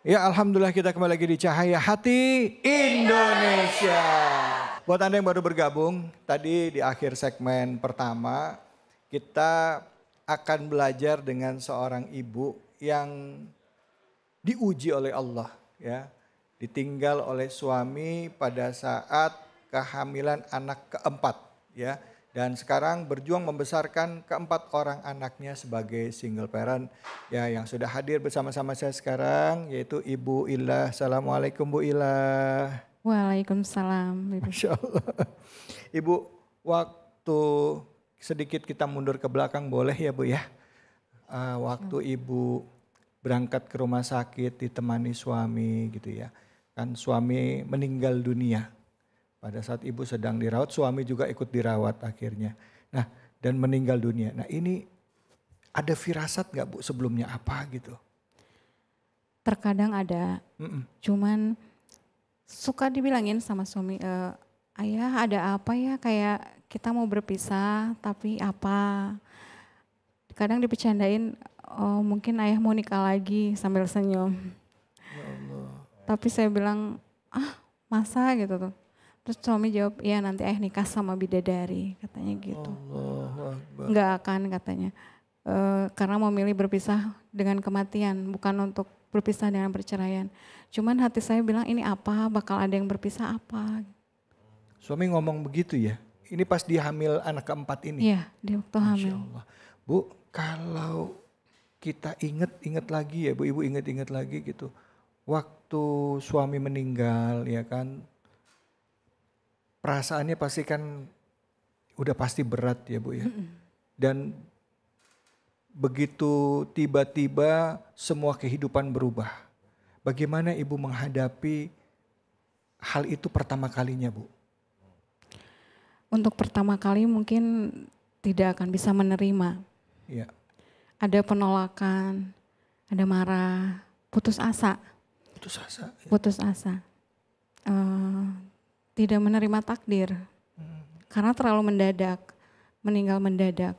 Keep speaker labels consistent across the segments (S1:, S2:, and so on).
S1: Ya Alhamdulillah kita kembali lagi di Cahaya Hati Indonesia. Buat Anda yang baru bergabung, tadi di akhir segmen pertama kita akan belajar dengan seorang ibu yang diuji oleh Allah ya. Ditinggal oleh suami pada saat kehamilan anak keempat ya. Dan sekarang berjuang membesarkan keempat orang anaknya sebagai single parent. Ya, yang sudah hadir bersama-sama saya sekarang yaitu Ibu Ilah. Assalamualaikum Bu Ilah.
S2: Waalaikumsalam.
S1: Masya Allah. Ibu, waktu sedikit kita mundur ke belakang boleh ya Bu ya? Waktu Ibu berangkat ke rumah sakit ditemani suami gitu ya. Kan suami meninggal dunia. Pada saat ibu sedang dirawat, suami juga ikut dirawat akhirnya. Nah, dan meninggal dunia. Nah ini ada firasat gak Bu sebelumnya apa gitu?
S2: Terkadang ada, cuman suka dibilangin sama suami, ayah ada apa ya, kayak kita mau berpisah tapi apa. Kadang dibercandain, oh mungkin ayah mau nikah lagi sambil senyum.
S1: Ya Allah.
S2: Tapi saya bilang, masa gitu tuh. Terus suami jawab, iya nanti ayah nikah sama bidadari, katanya gitu. Enggak akan katanya, karena mau milih berpisah dengan kematian, bukan untuk berpisah dengan perceraian. Cuman hati saya bilang ini apa, bakal ada yang berpisah apa.
S1: Suami ngomong begitu ya? Ini pas dia hamil anak keempat ini?
S2: Iya, di waktu hamil.
S1: Masya Allah. Bu, kalau kita ingat lagi ya Bu, Ibu ingat lagi gitu. Waktu suami meninggal ya kan, perasaannya pasti kan udah pasti berat ya Bu ya. Dan begitu tiba-tiba semua kehidupan berubah. Bagaimana Ibu menghadapi hal itu pertama kalinya Bu?
S2: Untuk pertama kali mungkin tidak akan bisa menerima.
S1: Ya.
S2: Ada penolakan, ada marah, putus asa.
S1: Putus asa. Ya.
S2: Putus asa. Tidak menerima takdir karena terlalu mendadak, meninggal mendadak.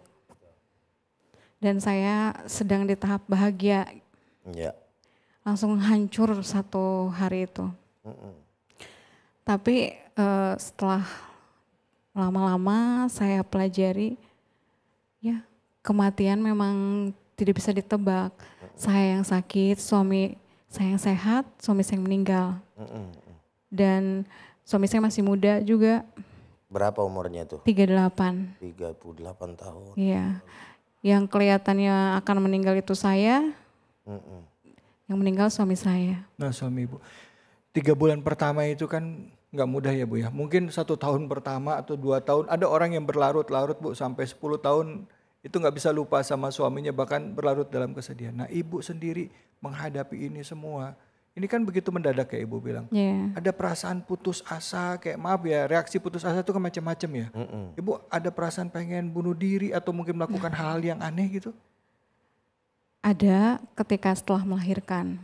S2: Dan saya sedang di tahap bahagia, langsung hancur satu hari itu. Tapi setelah lama-lama saya pelajari, ya kematian memang tidak bisa ditebak. Saya yang sakit, suami saya yang sehat, suami saya yang meninggal. Dan suami saya masih muda juga.
S3: Berapa umurnya tuh?
S2: 38.
S3: 38 tahun.
S2: Iya. Yang kelihatannya akan meninggal itu saya. Yang meninggal suami saya.
S1: Nah suami Ibu. 3 bulan pertama itu kan gak mudah ya Bu ya. Mungkin 1 tahun pertama atau 2 tahun. Ada orang yang berlarut-larut Bu sampai 10 tahun. Itu gak bisa lupa sama suaminya, bahkan berlarut dalam kesedihan. Nah Ibu sendiri menghadapi ini semua. Ini kan begitu mendadak ya Ibu bilang.
S2: Yeah.
S1: Ada perasaan putus asa, kayak maaf ya, reaksi putus asa itu kan macam-macam ya. Ibu ada perasaan pengen bunuh diri atau mungkin melakukan hal-hal yang aneh gitu?
S2: Ada ketika setelah melahirkan.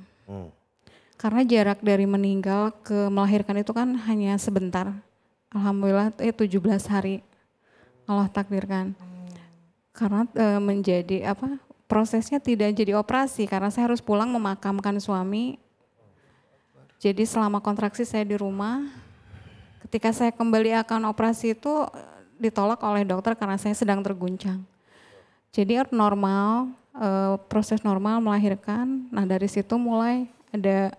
S2: Karena jarak dari meninggal ke melahirkan itu kan hanya sebentar. Alhamdulillah 17 hari Allah takdirkan. Karena menjadi prosesnya tidak jadi operasi karena saya harus pulang memakamkan suami. Jadi selama kontraksi saya di rumah, ketika saya kembali akan operasi itu ditolak oleh dokter karena saya sedang terguncang. Jadi normal, proses normal melahirkan, nah dari situ mulai ada,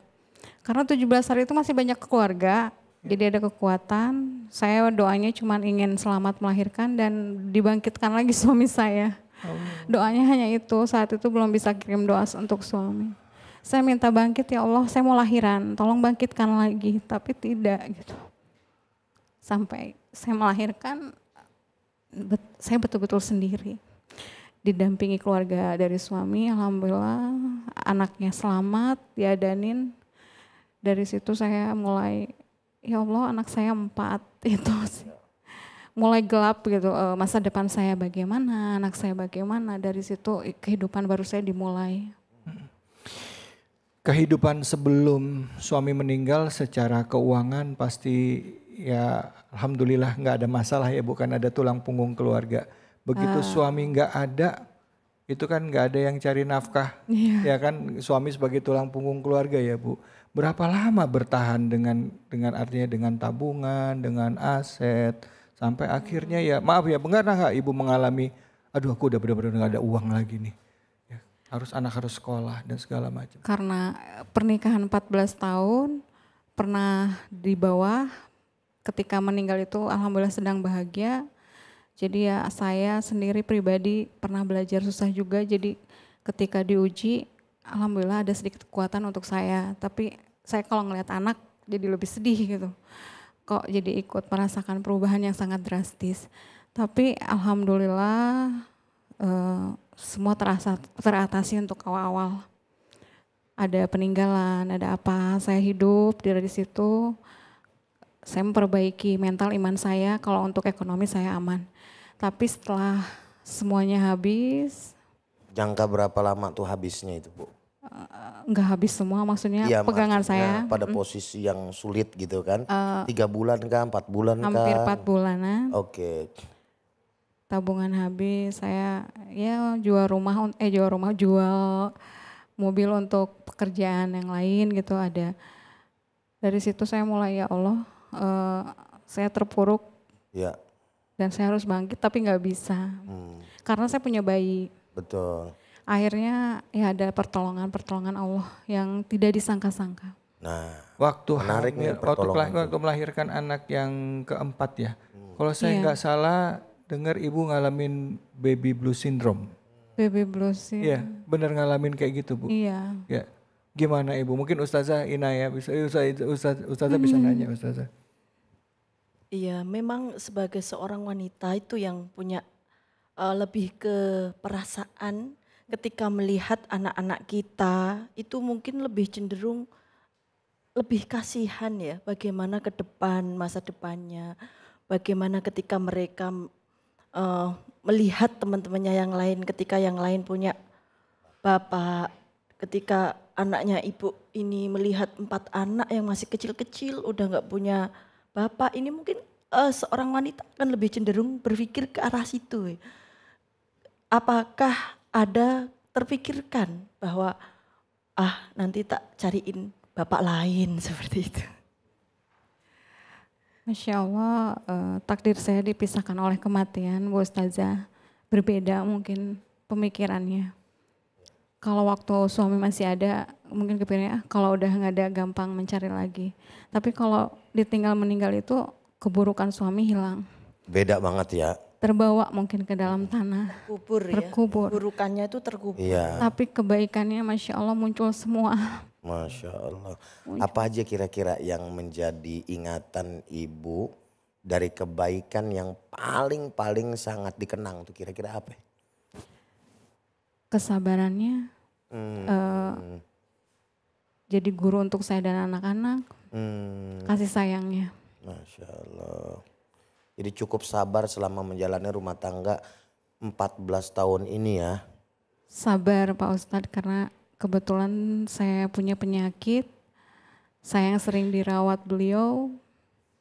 S2: karena 17 hari itu masih banyak keluarga, jadi ada kekuatan, saya doanya cuma ingin selamat melahirkan dan dibangkitkan lagi suami saya. Doanya hanya itu, saat itu belum bisa kirim doa untuk suami. Saya minta bangkit ya Allah, saya mau lahiran, tolong bangkitkan lagi, tapi tidak gitu. Sampai saya melahirkan, saya betul-betul sendiri. Didampingi keluarga dari suami, alhamdulillah anaknya selamat, diadanin. Dari situ saya mulai, ya Allah anak saya 4 itu sih. Mulai gelap gitu, masa depan saya bagaimana, anak saya bagaimana, dari situ kehidupan baru saya dimulai.
S1: Kehidupan sebelum suami meninggal secara keuangan pasti ya alhamdulillah nggak ada masalah ya, bukan ada tulang punggung keluarga. Begitu suami nggak ada, itu kan nggak ada yang cari nafkah,
S2: Iya.
S1: ya kan suami sebagai tulang punggung keluarga ya Bu. Berapa lama bertahan dengan artinya dengan tabungan, dengan aset, sampai akhirnya ya maaf ya, pernah nggak Ibu mengalami, aduh aku udah benar-benar nggak ada uang lagi nih, ya, anak harus sekolah dan segala macam.
S2: Karena pernikahan 14 tahun, pernah di bawah, ketika meninggal itu alhamdulillah sedang bahagia. Jadi ya saya sendiri pribadi pernah belajar susah juga, jadi ketika diuji alhamdulillah ada sedikit kekuatan untuk saya. Tapi saya kalau ngelihat anak jadi lebih sedih gitu. Kok jadi ikut merasakan perubahan yang sangat drastis. Tapi alhamdulillah semua teratasi untuk awal-awal. Ada peninggalan, ada apa, saya hidup dari situ. Saya memperbaiki mental iman saya, kalau untuk ekonomi saya aman. Tapi setelah semuanya habis.
S3: Jangka berapa lama tuh habisnya itu Bu?
S2: Enggak habis semua, maksudnya
S3: Ya,
S2: pegangan saya.
S3: pada posisi yang sulit gitu kan. 3 bulan kah, 4 bulan kah?
S2: Hampir 4 bulanan.
S3: Oke.
S2: Tabungan habis, saya ya jual mobil untuk pekerjaan yang lain gitu ada. Dari situ saya mulai ya Allah, saya terpuruk.
S3: Ya.
S2: Dan saya harus bangkit tapi nggak bisa. Karena saya punya bayi.
S3: Betul.
S2: Akhirnya ya ada pertolongan Allah yang tidak disangka-sangka.
S3: Nah,
S1: Waktu
S3: menarik nih pertolongan
S1: waktu melahirkan anak yang keempat ya. Kalau saya nggak salah dengar Ibu ngalamin baby blue syndrome.
S2: Baby blues sih.
S1: Iya, benar ngalamin kayak gitu Bu.
S2: Iya.
S1: Ya, gimana Ibu? Mungkin Ustazah Inaya bisa, Ustazah bisa nanya Ustazah.
S4: Iya, memang sebagai seorang wanita itu yang punya lebih ke perasaan ketika melihat anak-anak kita itu mungkin lebih cenderung lebih kasihan ya, bagaimana ke depan masa depannya, bagaimana ketika mereka melihat teman-temannya yang lain, ketika yang lain punya bapak, ketika anaknya ibu ini melihat 4 anak yang masih kecil-kecil udah nggak punya bapak, ini mungkin seorang wanita akan lebih cenderung berpikir ke arah situ. Apakah ada terpikirkan bahwa nanti tak cariin bapak lain seperti itu?
S2: Masya Allah, takdir saya dipisahkan oleh kematian, Bu Ustazah. Berbeda mungkin pemikirannya. Kalau waktu suami masih ada, mungkin kepikirnya kalau udah nggak ada gampang mencari lagi. Tapi kalau ditinggal meninggal itu keburukan suami hilang.
S3: beda banget ya.
S2: Terbawa mungkin ke dalam tanah.
S4: Terkubur. Ya. Burukannya itu terkubur.
S3: Iya.
S2: Tapi kebaikannya Masya Allah muncul semua.
S3: Masya Allah. Apa aja kira-kira yang menjadi ingatan Ibu dari kebaikan yang paling sangat dikenang tuh kira-kira apa?
S2: Kesabarannya, jadi guru untuk saya dan anak-anak, kasih sayangnya.
S3: Masya Allah. Jadi cukup sabar selama menjalani rumah tangga 14 tahun ini ya.
S2: Sabar Pak Ustadz, karena kebetulan saya punya penyakit, saya yang sering dirawat beliau.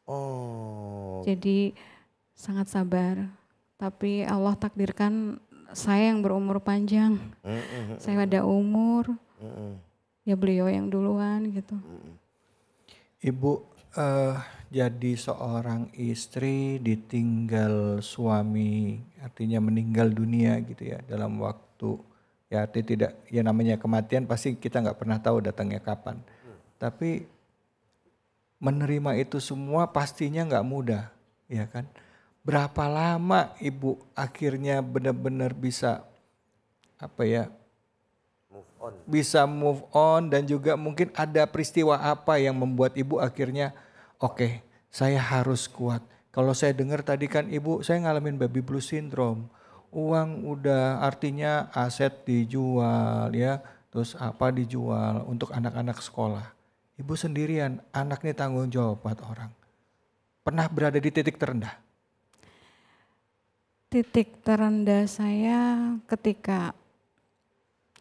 S3: Oh.
S2: Jadi sangat sabar. Tapi Allah takdirkan saya yang berumur panjang. Saya ada umur, ya beliau yang duluan gitu.
S1: Ibu jadi seorang istri ditinggal suami, artinya meninggal dunia gitu ya dalam waktu. Ya artinya tidak, ya namanya kematian pasti kita nggak pernah tahu datangnya kapan. Tapi menerima itu semua pastinya nggak mudah, ya kan? Berapa lama Ibu akhirnya benar-benar bisa bisa move on dan juga mungkin ada peristiwa apa yang membuat Ibu akhirnya oke, saya harus kuat. Kalau saya dengar tadi kan Ibu, saya ngalamin baby blue syndrome. Uang udah artinya aset dijual ya, terus apa dijual untuk anak-anak sekolah. Ibu sendirian, anaknya tanggung jawab buat orang. Pernah berada di titik terendah?
S2: Titik terendah saya ketika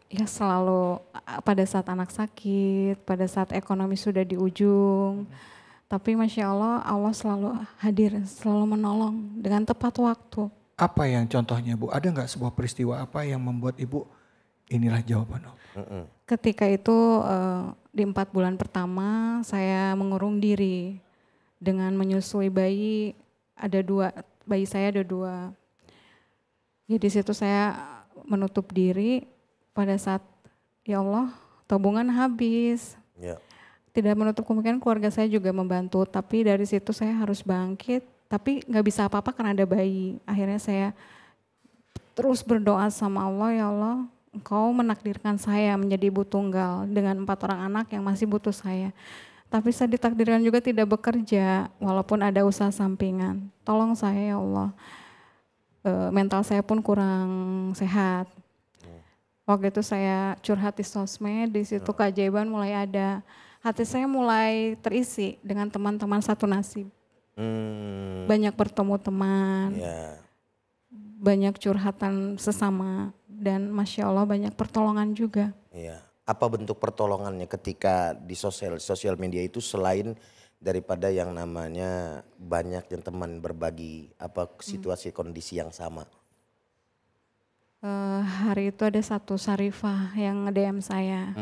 S2: ya selalu pada saat anak sakit, pada saat ekonomi sudah di ujung. Tapi Masya Allah, Allah selalu hadir, selalu menolong dengan tepat waktu.
S1: Apa yang contohnya Bu? Ada nggak sebuah peristiwa apa yang membuat Ibu inilah jawaban Allah?
S2: Ketika itu di 4 bulan pertama saya mengurung diri dengan menyusui bayi, bayi saya ada 2. Jadi di situ saya menutup diri pada saat ya Allah tabungan habis.
S3: Ya.
S2: Tidak menutup kemungkinan keluarga saya juga membantu, tapi dari situ saya harus bangkit, tapi nggak bisa apa-apa karena ada bayi. Akhirnya saya terus berdoa sama Allah, ya Allah Engkau menakdirkan saya menjadi ibu tunggal dengan 4 orang anak yang masih butuh saya. Tapi saya ditakdirkan juga tidak bekerja walaupun ada usaha sampingan. Tolong saya ya Allah. Mental saya pun kurang sehat. Waktu itu saya curhat di sosmed, di situ keajaiban mulai ada. Hati saya mulai terisi dengan teman-teman satu nasib. Banyak bertemu teman, banyak curhatan sesama, dan Masya Allah banyak pertolongan juga.
S3: Iya. Apa bentuk pertolongannya ketika di sosial media itu selain daripada yang namanya banyak yang teman berbagi apa situasi kondisi yang sama?
S2: Hari itu ada satu Sarifah yang nge-DM saya.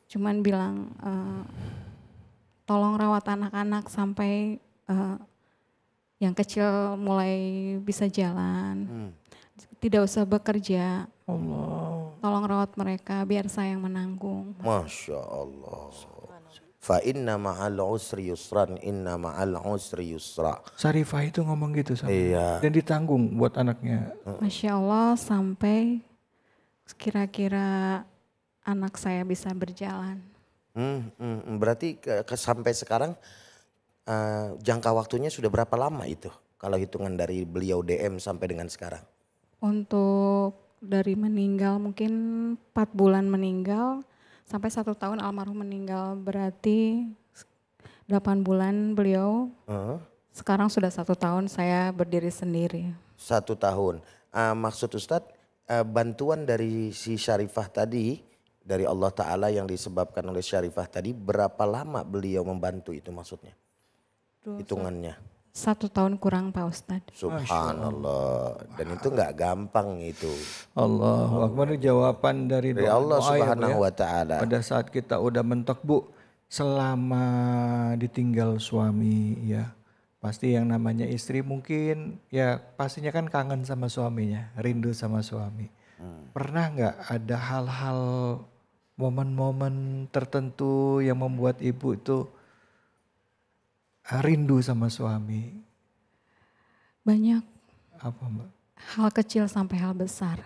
S2: Cuman bilang tolong rawat anak-anak sampai yang kecil mulai bisa jalan. Tidak usah bekerja. Allah. Tolong rawat mereka biar saya yang menanggung.
S3: Masya Allah. Fa inna ma'al usri yusran, inna ma'al usri yusra.
S1: Sarifah itu ngomong gitu sama
S3: Iya.
S1: dan ditanggung buat anaknya.
S2: Masya Allah sampai kira-kira anak saya bisa berjalan.
S3: Berarti sampai sekarang jangka waktunya sudah berapa lama itu? Kalau hitungan dari beliau DM sampai dengan sekarang?
S2: Untuk dari meninggal mungkin 4 bulan meninggal sampai 1 tahun almarhum meninggal, berarti 8 bulan beliau. Sekarang sudah 1 tahun saya berdiri sendiri.
S3: 1 tahun. Maksud Ustadz bantuan dari si Syarifah tadi dari Allah Ta'ala yang disebabkan oleh Syarifah tadi, berapa lama beliau membantu itu maksudnya? Hitungannya.
S2: 1 tahun kurang Pak Ustadz.
S3: Subhanallah. Dan itu nggak gampang itu.
S1: Allahu Akbar, jawaban dari doa
S3: Allah
S1: ya,
S3: Subhanahu
S1: Bu, ya.
S3: wa Ta'ala.
S1: Pada saat kita udah mentok Bu, selama ditinggal suami ya, pasti yang namanya istri mungkin ya pastinya kan kangen sama suaminya, rindu sama suami. Pernah nggak ada hal-hal momen-momen tertentu yang membuat ibu itu rindu sama suami?
S2: Banyak.
S1: Apa Mbak?
S2: Hal kecil sampai hal besar.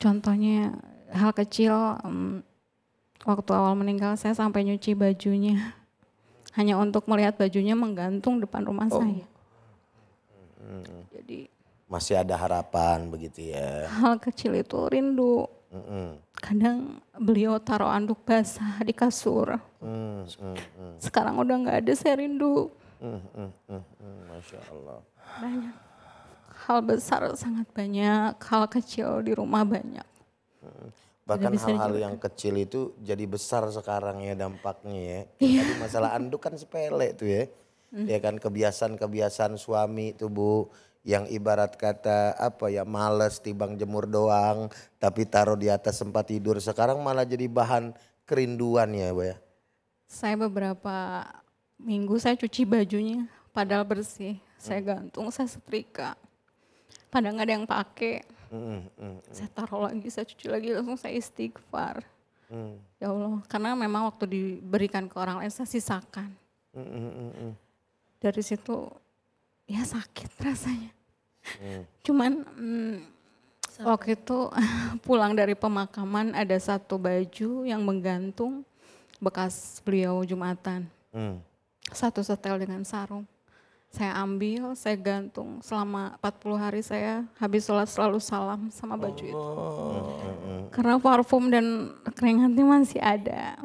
S2: Contohnya hal kecil, waktu awal meninggal saya sampai nyuci bajunya. Hanya untuk melihat bajunya menggantung depan rumah saya. Jadi
S3: Masih ada harapan begitu ya.
S2: hal kecil itu rindu. Kadang beliau taruh anduk basah di kasur. Sekarang udah nggak ada, saya rindu.
S3: Masya Allah.
S2: Banyak. Hal besar sangat banyak, hal kecil di rumah banyak.
S3: Bahkan
S2: bisa
S3: hal-hal
S2: dijelaskan.
S3: yang kecil itu jadi besar sekarang ya dampaknya ya. Tadi masalah anduk kan sepele tuh ya. Ya kan kebiasaan-kebiasaan suami tuh Bu. Yang ibarat kata apa ya, males tibang jemur doang. Tapi taruh di atas tempat tidur. Sekarang malah jadi bahan kerinduan ya Bu ya.
S2: Saya beberapa minggu saya cuci bajunya, padahal bersih. Saya gantung, saya setrika. Padahal nggak ada yang pakai. Saya taruh lagi, saya cuci lagi, langsung saya istighfar. Ya Allah, karena memang waktu diberikan ke orang lain saya sisakan. Dari situ ya sakit rasanya. Cuman waktu itu pulang dari pemakaman ada satu baju yang menggantung bekas beliau Jumatan. Satu setel dengan sarung. Saya ambil, saya gantung. Selama 40 hari saya habis sholat selalu salam sama baju itu. Karena parfum dan keringatnya masih ada.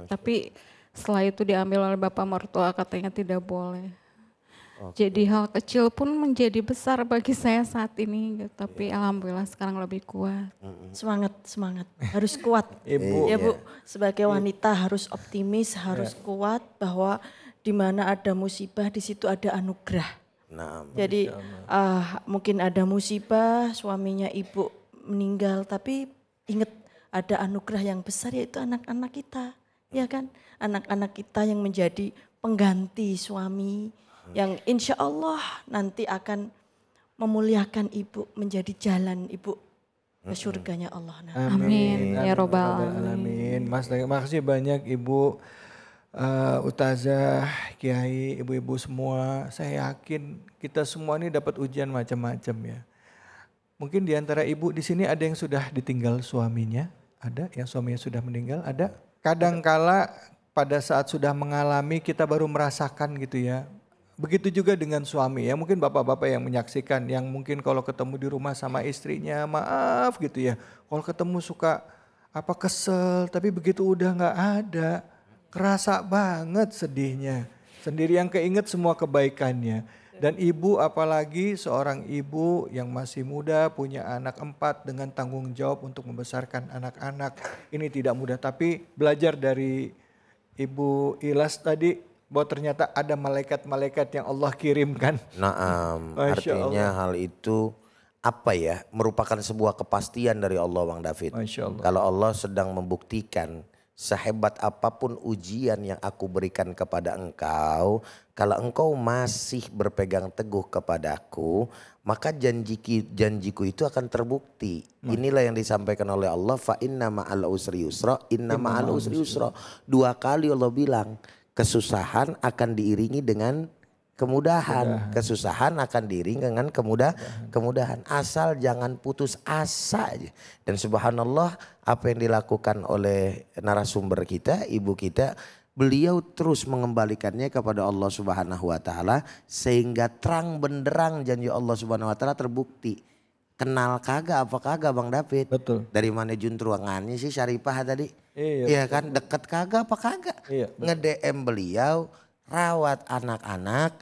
S2: Tapi setelah itu diambil oleh bapak mertua, katanya tidak boleh. Jadi hal kecil pun menjadi besar bagi saya saat ini. Tapi alhamdulillah sekarang lebih kuat.
S4: Semangat. Harus kuat.
S1: Ibu.
S4: Ya Bu, sebagai wanita harus optimis, harus kuat bahwa di mana ada musibah di situ ada anugerah.
S3: Nah,
S4: Jadi mungkin ada musibah, suaminya ibu meninggal, tapi ingat ada anugerah yang besar yaitu anak-anak kita, ya kan? Anak-anak kita yang menjadi pengganti suami, yang insya Allah nanti akan memuliakan ibu, menjadi jalan ibu ke surganya Allah.
S2: Amin. Ya robbal
S1: alamin. Mas, terima kasih banyak Ibu Ustazah, Kiai, ibu-ibu semua. Saya yakin kita semua ini dapat ujian macam-macam ya. Mungkin di antara ibu di sini ada yang sudah ditinggal suaminya, ada yang suaminya sudah meninggal, ada. Kadangkala pada saat sudah mengalami kita baru merasakan gitu ya. Begitu juga dengan suami ya, mungkin bapak-bapak yang menyaksikan, yang mungkin kalau ketemu di rumah sama istrinya maaf gitu ya. Kalau ketemu suka kesel, tapi begitu udah nggak ada, kerasa banget sedihnya. Sendiri yang keinget semua kebaikannya. Dan ibu apalagi seorang ibu yang masih muda punya anak 4 dengan tanggung jawab untuk membesarkan anak-anak. Ini tidak mudah, tapi belajar dari Ibu Ilas tadi, bahwa ternyata ada malaikat-malaikat yang Allah kirimkan.
S3: Naam, artinya hal itu merupakan sebuah kepastian dari Allah, Bang David. Kalau Allah sedang membuktikan sehebat apapun ujian yang aku berikan kepada engkau, kalau engkau masih berpegang teguh kepadaku, maka janjiku itu akan terbukti. Inilah yang disampaikan oleh Allah, fa inna ma'al usri yusra, inna ma'al usri yusra. 2 kali Allah bilang, kesusahan akan diiringi dengan kemudahan. Kesusahan akan diiringi dengan kemudahan. Asal jangan putus asa aja. Dan subhanallah apa yang dilakukan oleh narasumber kita, ibu kita, beliau terus mengembalikannya kepada Allah Subhanahu wa taala sehingga terang benderang janji Allah Subhanahu wa taala terbukti. Kenal kagak apa kagak Bang David?
S1: Betul.
S3: Dari mana juntrungannya sih Syarifah tadi?
S1: Iya
S3: kan, deket kagak apa kagak?
S1: Iya,
S3: Nge-DM beliau, rawat anak-anak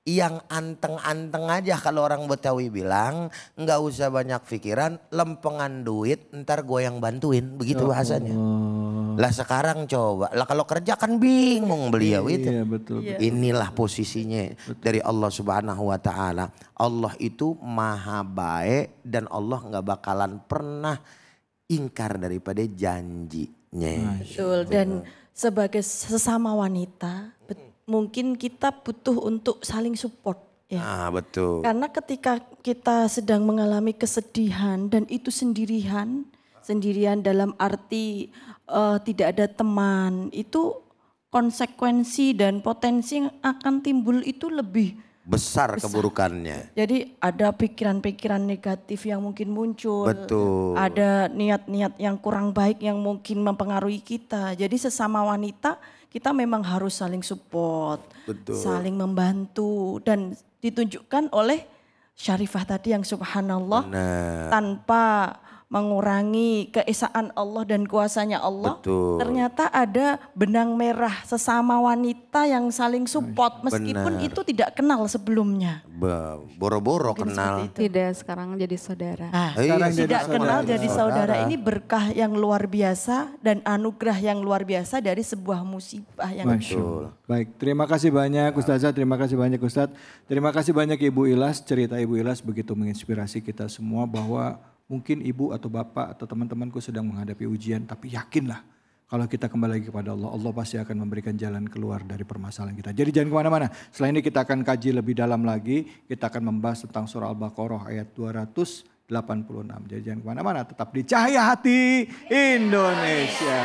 S3: yang anteng-anteng aja, kalau orang Betawi bilang, nggak usah banyak pikiran, lempengan duit ntar gue yang bantuin, begitu bahasanya. Lah sekarang coba, lah kalau kerja kan bingung beliau itu.
S1: Iya, betul.
S3: Inilah posisinya dari Allah Subhanahu wa taala. Allah itu maha baik dan Allah nggak bakalan pernah ingkar daripada janjinya.
S4: Betul, dan sebagai sesama wanita mungkin kita butuh untuk saling support ya.
S3: Betul.
S4: Karena ketika kita sedang mengalami kesedihan dan itu sendirian dalam arti tidak ada teman, itu konsekuensi dan potensi yang akan timbul itu lebih
S3: besar keburukannya.
S4: Jadi ada pikiran-pikiran negatif yang mungkin muncul.
S3: Betul.
S4: Ada niat-niat yang kurang baik yang mungkin mempengaruhi kita. Jadi sesama wanita kita memang harus saling support, saling membantu. Dan ditunjukkan oleh Syarifah tadi yang subhanallah tanpa mengurangi keesaan Allah dan kuasanya Allah.
S3: Betul.
S4: Ternyata ada benang merah sesama wanita yang saling support meskipun itu tidak kenal sebelumnya.
S3: Boro-boro kenal.
S2: Tidak, sekarang jadi saudara.
S4: Sekarang tidak kenal jadi saudara. Ini berkah yang luar biasa dan anugerah yang luar biasa dari sebuah musibah yang
S1: Betul. Baik, terima kasih banyak Ustazah, terima kasih banyak Ustadz. Terima kasih banyak Ibu Ilas, cerita Ibu Ilas begitu menginspirasi kita semua bahwa mungkin ibu atau bapak atau teman-temanku sedang menghadapi ujian, tapi yakinlah kalau kita kembali lagi kepada Allah, Allah pasti akan memberikan jalan keluar dari permasalahan kita. Jadi jangan kemana-mana, setelah ini kita akan kaji lebih dalam lagi, kita akan membahas tentang surah Al-Baqarah ayat 286. Jadi jangan kemana-mana, tetap di Cahaya Hati Indonesia.